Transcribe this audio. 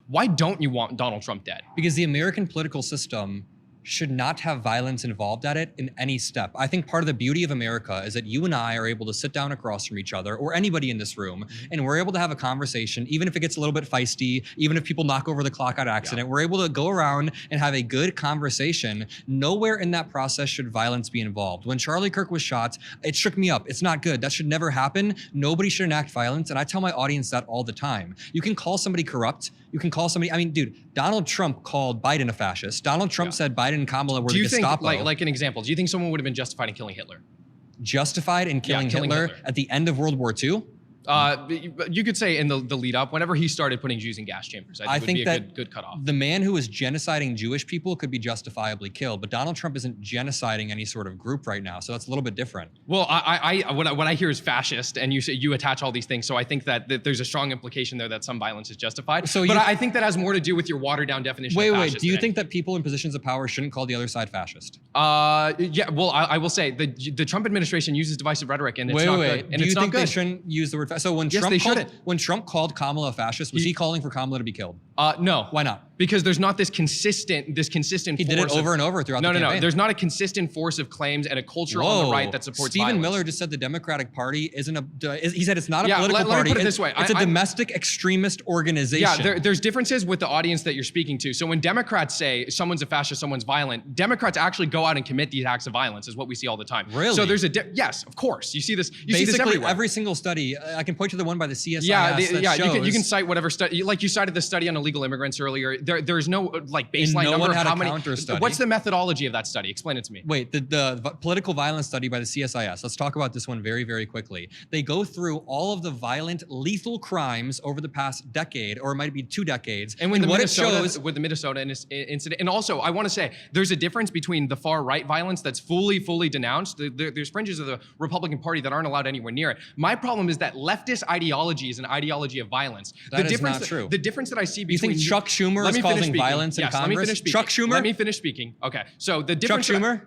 Why don't you want Donald Trump dead? Because the American political system should not have violence involved at it in any step. I think part of the beauty of America is that you and I are able to sit down across from each other, or anybody in this room, and we're able to have a conversation, even if it gets a little bit feisty, even if people knock over the clock on accident, we're able to go around and have a good conversation. Nowhere in that process should violence be involved. When Charlie Kirk was shot, it shook me up. It's not good. That should never happen. Nobody should enact violence, and I tell my audience that all the time. You can call somebody corrupt. You can call somebody, I mean, dude, Donald Trump called Biden a fascist. Donald Trump said Biden and Kamala were the Gestapo. Do you think, like an example, do you think someone would have been justified in killing Hitler? Justified in killing Hitler at the end of World War II? You could say in the lead up, whenever he started putting Jews in gas chambers, I think would be a good cutoff. The man who is genociding Jewish people could be justifiably killed, but Donald Trump isn't genociding any sort of group right now, so that's a little bit different. Well, what I hear is fascist, and you attach all these things, so I think that there's a strong implication there that some violence is justified. But I think that has more to do with your watered down definition of fascist. Wait, do you think that people in positions of power shouldn't call the other side fascist? Yeah, well, I will say the Trump administration uses divisive rhetoric, and it's not good. And do you it's think not good. they shouldn't use the word fascist? So when Trump called Kamala a fascist, was he calling for Kamala to be killed? No. Why not? Because there's not this consistent He did it over and over throughout the campaign. No. There's not a consistent force of claims and a culture on the right that supports violence. Stephen Miller just said the Democratic Party isn't he said it's not a political party. Let me put it this way. It's a domestic extremist organization. Yeah, there's differences with the audience that you're speaking to. So when Democrats say someone's a fascist, someone's violent, Democrats actually go out and commit these acts of violence, is what we see all the time. Really? So there's yes, of course. You see this. You see this Basically, everywhere. every single study. I can point to the one by the CSIS. You can cite whatever study. Like you cited the study on illegal immigrants earlier. There's no like baseline no number one of had how a many. counter study. What's the methodology of that study? Explain it to me. Wait, the political violence study by the CSIS. Let's talk about this one very, very quickly. They go through all of the violent, lethal crimes over the past decade, or it might be 2 decades. And with the Minnesota incident, and also I want to say there's a difference between the far right violence that's fully denounced. There's fringes of the Republican Party that aren't allowed anywhere near it. My problem is that leftist ideology is an ideology of violence. That is not true. The difference that I see between you think Chuck Schumer is causing violence in Congress? Let me finish speaking. Chuck Schumer? Let me finish speaking. Okay. So the difference. Chuck Schumer?